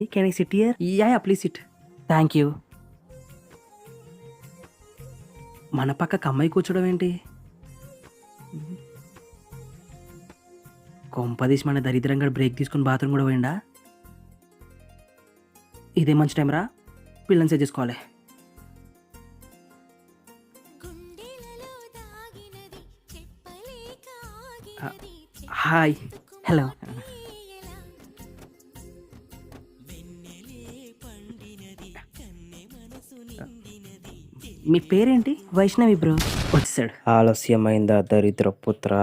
Can I SIT here? Yeah please SIT. Thank you. మన పక్కకు అమ్మాయి కూర్చోడం ఏంటి? కొంపదీసి మన దరిద్రంగా బ్రేక్ తీసుకుని బాత్రూమ్ కూడా పోయిండా? ఇదే మంచి టైం రా, పిల్లని సెట్ చేసుకోవాలి. హాయ్. హలో. మీ పేరేంటి? వైష్ణవి బ్రో. వచ్చేసాడు. ఆలస్యమైందా దరిద్ర పుత్ర.